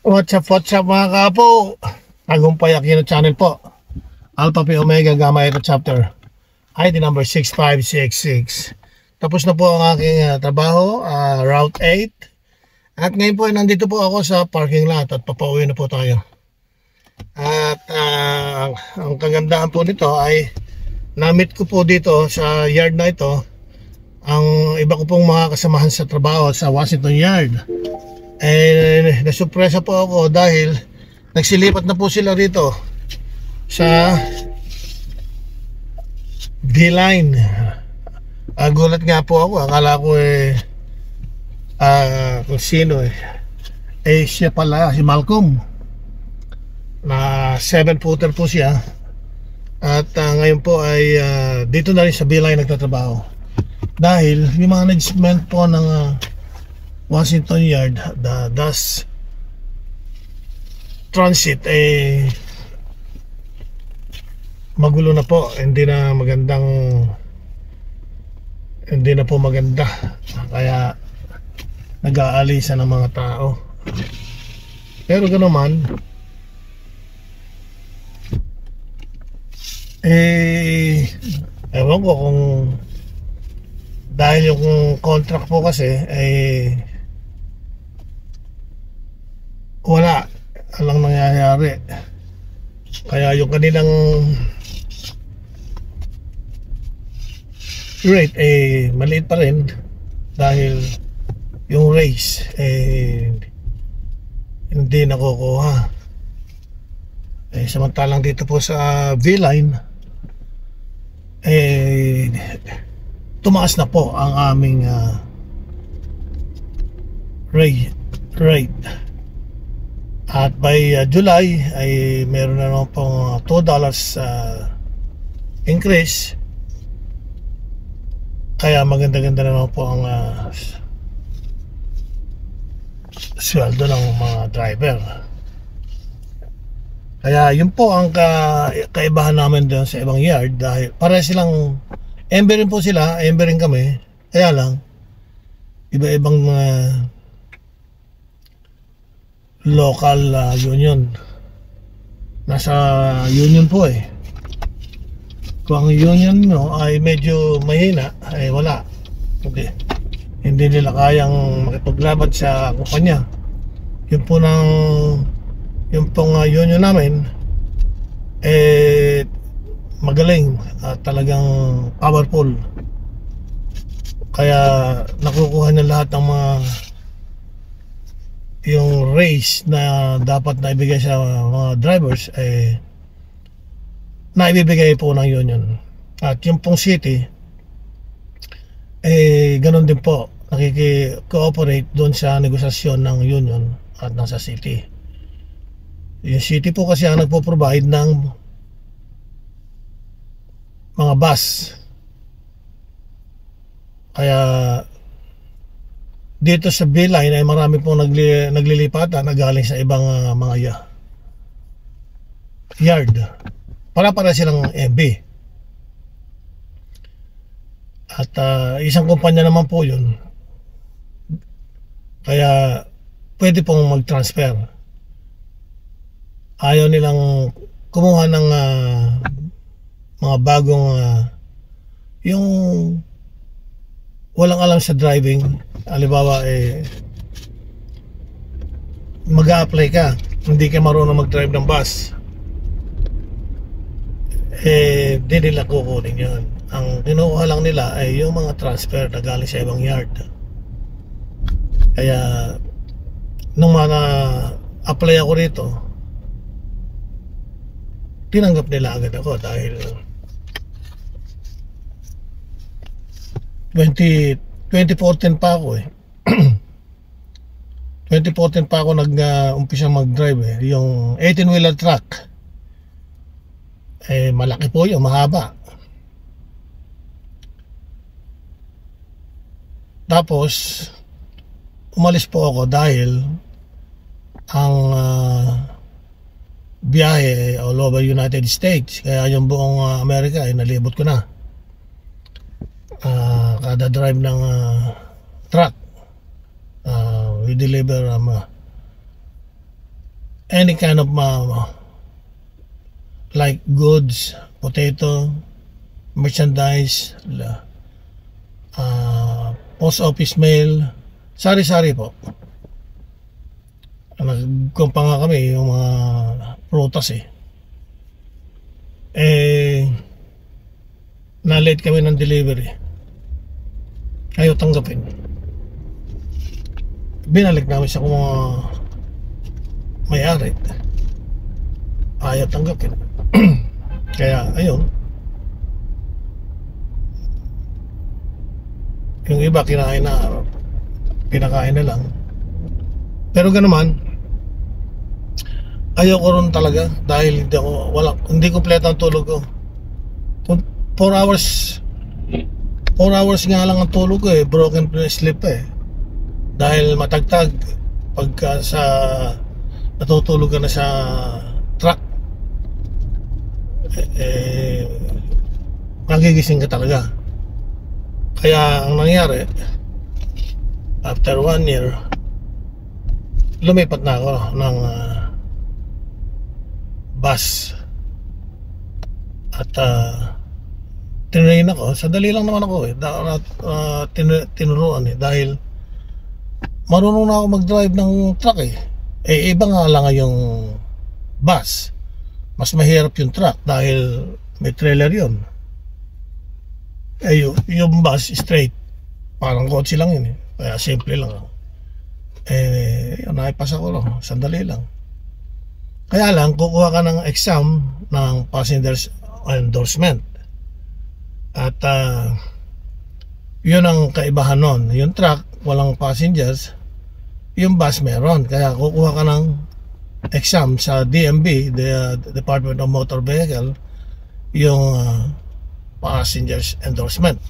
What's up mga kapo? Tagumpay Aquino channel po. Alpha Pi Omega Gamma Echo chapter. ID number 6566. Tapos na po ang aking trabaho, Route 8. At ngayon po nandito po ako sa parking lot at papauwi na po tayo. At ang kagandahan po nito ay na-meet ko po dito sa yard na ito ang iba ko pong mga kasamahan sa trabaho sa Washington Yard. Nasurpresa po ako dahil nagsilipat na po sila rito sa D-Line. Gulat nga po ako, akala ko kung sino siya pala, si Malcolm na 7-footer po siya. At ngayon po ay dito na rin sa D-Line nagtatrabaho dahil yung management po ng Washington Yard, the DAS Transit magulo na po, hindi na po maganda, kaya nag-aalisan ng mga tao. Pero gano'n man, ewan ko kung dahil yung contract po kasi wala lang nangyayari, kaya yung kanilang rate maliit pa rin dahil yung race hindi nakukuha. Samantalang dito po sa V-Line tumaas na po ang aming rate. At by July ay meron na naman pong $2 increase. Kaya maganda-ganda na naman po ang sweldo ng mga driver. Kaya yun po ang kaibahan namin doon sa ibang yard, dahil para silang ember rin po sila, ember rin kami. Kaya lang iba-ibang local union. Nasa union po kung ang union ay medyo mahina, wala, hindi nila kayang makipaglaban sa kumpanya. Yung pong union namin magaling at talagang powerful, kaya nakukuha na lahat ng yung race na dapat na ibigay sa mga drivers na ibibigay po ng union. At yung pong city ganun din po, nakiki-cooperate doon sa negosasyon ng union at nasa city. Yung city po kasi ang nagpo-provide ng mga bus, kaya dito sa B-Line ay marami pong naglilipatan na galing sa ibang mga yard. Para silang MB. At isang kumpanya naman po yun, kaya pwede pong mag-transfer. Ayaw nilang kumuha ng mga bagong yung walang alam sa driving. Halimbawa mag-a-apply ka, hindi ka marunong mag-drive ng bus, di nila kukunin yun. Ang kinukuha lang nila ay yung mga transfer na galing sa ibang yard. Kaya nung apply ako rito, tinanggap nila agad ako dahil 2014 pa ako 2014 pa ako nag-umpisa mag-drive yung 18-wheeler truck. Malaki po yun, mahaba. Tapos umalis po ako dahil ang biyahe all over United States, kaya yung buong Amerika ay nalibot ko na. Kada drive ng truck we deliver any kind of like goods, potato, merchandise, post office mail, sari-sari po. Nagkumpa nga kami yung mga prutas na-late kami ng delivery, ayaw tanggapin. Binalik namin sa mga may-ari, ayaw tanggapin. Kaya ayun, yung iba pinakain na lang. Pero ganoon, ayaw ko rin talaga dahil hindi kompleto ang tulog ko. 4 hours nga lang ang tulog ko broken sleep dahil matagtag pagka natutulog ka na sa truck, magigising ka talaga. Kaya ang nangyari, after 1 year, lumipat na ako ng bus at tinrain ako. Sandali lang naman ako tinuruan dahil marunong na ako mag-drive ng truck iba nga lang yung bus, mas mahirap yung truck dahil may trailer yun. Yung bus straight, parang kotse lang yun kaya simple lang naipasa ko lang, sandali lang. Kaya lang kukuha ka ng exam ng passenger's endorsement at yun ang kaibahan nun. Yung truck walang passengers, yung bus meron, kaya kukuha ka ng exam sa DMV, the Department of Motor Vehicle, yung passenger's endorsement.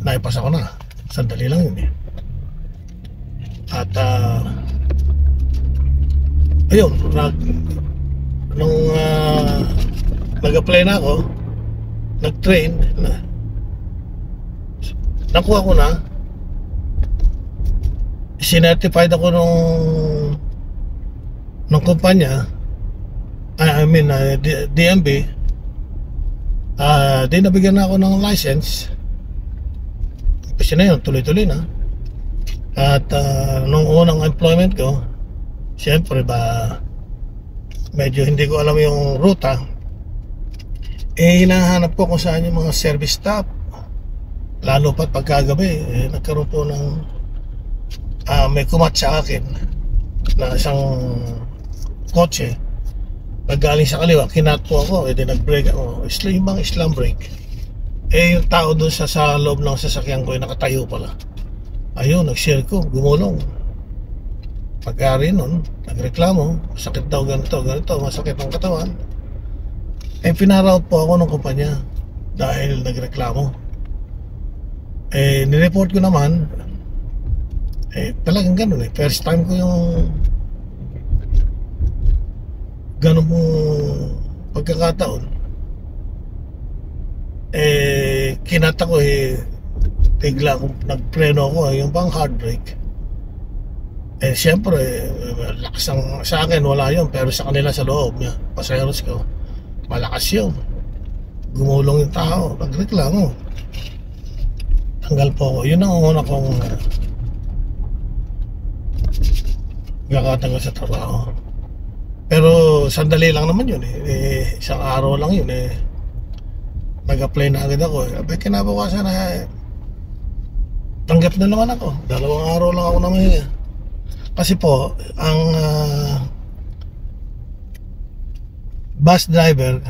Naipasa ko na, sandali lang yun at ayun, nung nag-apply na ako, nag-train na, nakuha ko na, sinertified ako nung kumpanya, DMV, di nabigyan na ako ng license. Kasi na yun, tuloy-tuloy na. At nung unang employment ko, siyempre medyo hindi ko alam yung ruta, hinahanap ko kung saan yung mga service stop, lalo pat pagkagabi. Nagkaroon po ng may kumat sa akin na isang kotse, paggaling sa kaliwa, kinat po ako, nag-brake ako, slam brake. Yung tao doon sa loob ng sasakyan ko nakatayo pala. Ayun, nag-share ko, gumulong. Pagkari nun, nagreklamo, masakit daw ganito, masakit ang katawan. Pinarout po ako ng kumpanya dahil nagreklamo. Nireport ko naman, talagang ganun first time ko yung ganun pong pagkakataon. Kinata ko bigla akong nagpreno ako, yung pang hard brake. Siyempre lakas sa akin wala yun, pero sa kanila sa loob niya, pasaheros ko, malakas yun. Gumulong yung tao, nagreklamo, tanggal po ako. Yun ang una kong nakatanggal sa trabaho. Pero sandali lang naman yun isang araw lang yun nag-apply na agad ako kinabukasan tanggap na naman ako. 2 araw lang ako namahinga. Kasi po ang bus driver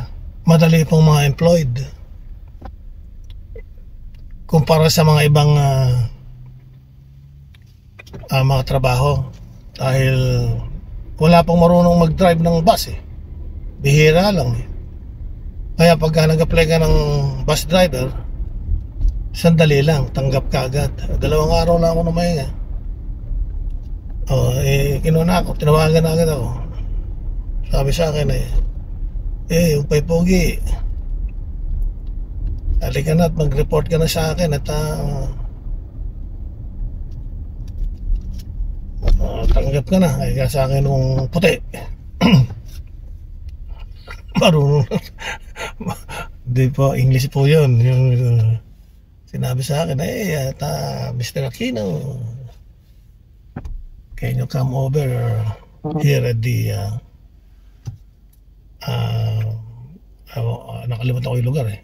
madali pong mga employed kumpara sa mga ibang mga trabaho, dahil wala pang marunong mag-drive ng bus bihira lang Kaya pagka nag-apply ka ng bus driver, sandali lang, tanggap ka agad. 2 araw lang ako namahinga. Kinuha na ako, tinawagan na agad ako. Sabi sa akin yung Pay Pogi, halika na at mag-report ka na sa akin at tanggap ka na. Kaya sa akin nung puti. Marunong. Hindi po, English po yun. Yung sinabi sa akin, Mr. Aquino, can you come over here at the nakalimutan ko yung lugar eh.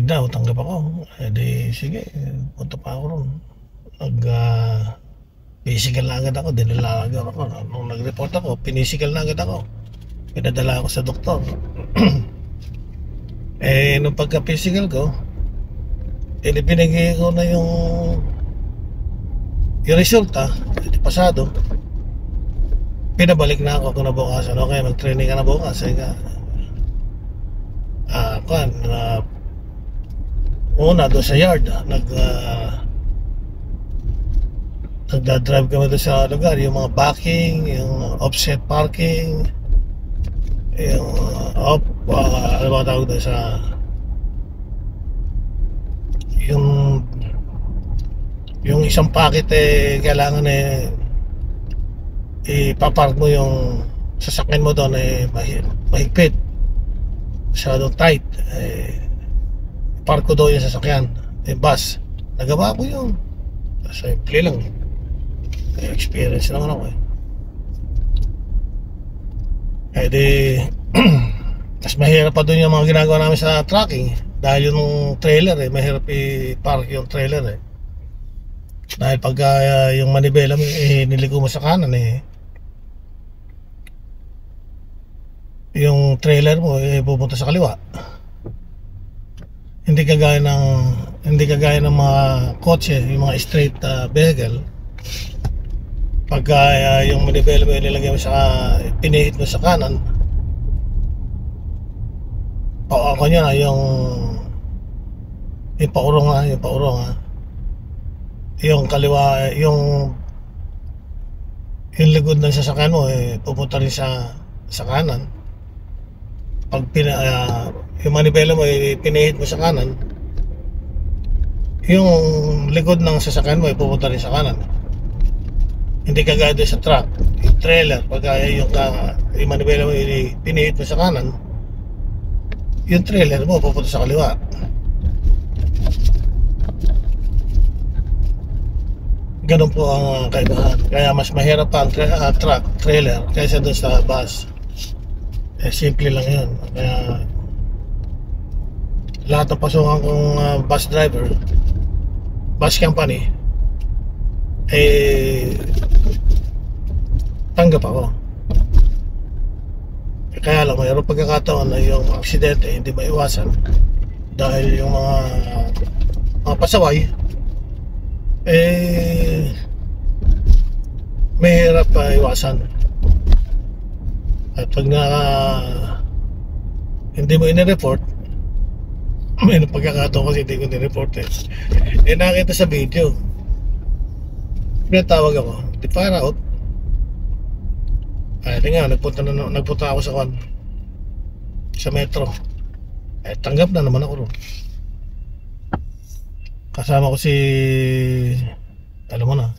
Daw, tanggap ako. Di, sige, punta pa ako ron. Physical na agad ako, dinalaga ako. Nung nag-report ako, pinisical na agad ako. Pinadala ako sa doktor. Nung pagka-physical ko, binigay ko na yung resulta, pasado. Pinabalik na ako kinabukasan. Okay, mag-training ka na bukas. Una doon sa yard, nagda-drive kami doon sa lugar, yung mga backing, yung offset parking, yung ano ba tawag doon sa yung isang packet kailangan ipapark mo yung sasakyan mo doon mahigpit, masyadong tight. Park ko doon yung sasakyan, bus, nagawa ko yun. Simple lang, experience naman ako mas mahirap pa doon yung mga ginagawa namin sa tracking dahil yung trailer mahirap i-park yung trailer dahil pagka yung manibela mo niliko mo sa kanan yung trailer mo pupunta sa kaliwa. Hindi kagaya ng mga kotse, yung mga straight vehicle. Pagka yung manibela mo nilagay mo pinihit mo sa kanan, ako niya yung paurong yung kaliwa, yung likod ng sasakyan mo pupunta rin sa kanan. Pag yung manibela mo pinihit mo sa kanan, yung likod ng sasakyan mo pupunta rin sa kanan. Hindi kagaya doon sa truck, yung trailer, pag yung manibela mo pinihit mo sa kanan, yung trailer mo pupunta sa kaliwa. Ganun po ang kaibahan. Kaya mas mahirap pa ang truck, trailer kaysa doon sa bus. Simple lang yun. Kaya lahat ng pasukan kong bus driver, bus company, tanggap ako. Kaya lang mayroong pagkakataon na yung aksidente hindi maiwasan dahil yung mga pasaway mahirap pa iwasan. At pag hindi mo in-report, may pagkakataon kasi hindi ko ni-report nakita sa video, pinatawag ako, di fire out. Nagpunta ako sa metro. Tanggap na naman ako ron. Kasama ko alam mo na,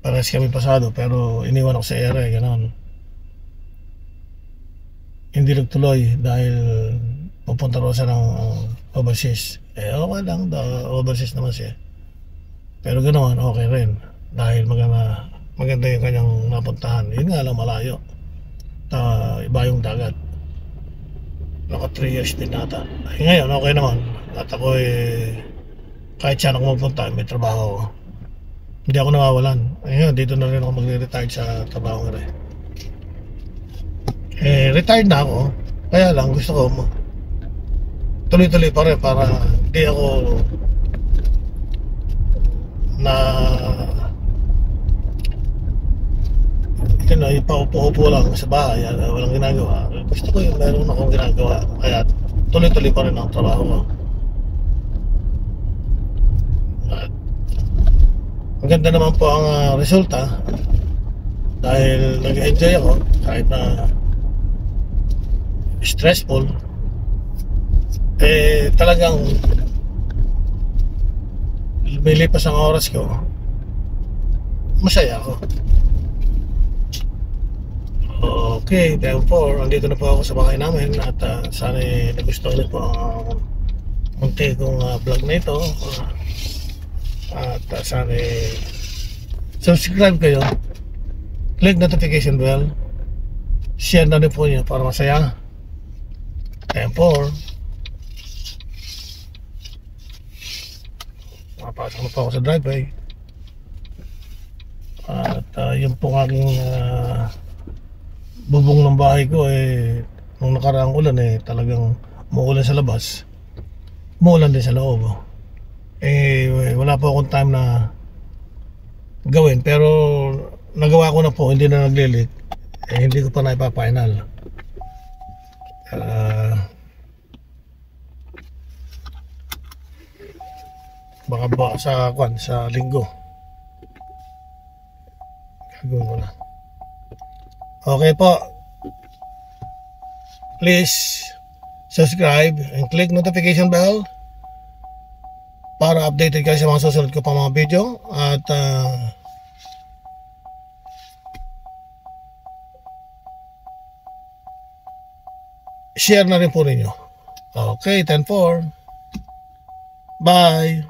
parehas kami pasado, pero iniwan ako sa area, gano'n. Hindi nagtuloy dahil pupunta rin siya ng overseas. Okay lang, overseas naman siya. Pero ganoon, okay rin. Dahil maganda yung kanyang napuntahan. Yun nga lang, malayo. Iba yung dagat. Naka 3 years din nata. Ngayon, okay naman. At ako kahit saan ako magpunta, may trabaho ako. Hindi ako nawawalan. Ngayon, dito na rin ako magre-retire sa trabaho nga rin. Retired na ako. Kaya lang, gusto ko tuloy-tuloy pa rin para hindi ako ipaupo-upo lang sa bahay, walang ginagawa. Gusto ko yung meron akong ginagawa, kaya tuloy-tuloy pa rin ang trabaho ko. At maganda naman po ang resulta dahil nag-enjoy ako kahit na stressful. Talagang lumilipas ang oras ko, masaya ako. Okay, time 4. Andito na po ako sa bahay namin at sana nagustuhan niyo po ang munti kong vlog na ito. At sana subscribe kayo, click notification bell, share na rin po niyo para masaya. Time 4. Makapasok na po ako sa driveway. At yun po aking bubong ng bahay ko nung nakaraang ulan talagang muulan sa labas, muulan din sa loob. Wala po akong time na gawin, pero nagawa ko na po, hindi na naglilit. Hindi ko pa na ipa-final. Baka ba sa linggo gagawin ko na. Okay po, please subscribe and click notification bell para updated kayo sa mga susunod ko pa mga video. At share na rin po ninyo. Okay, 10-4. Bye.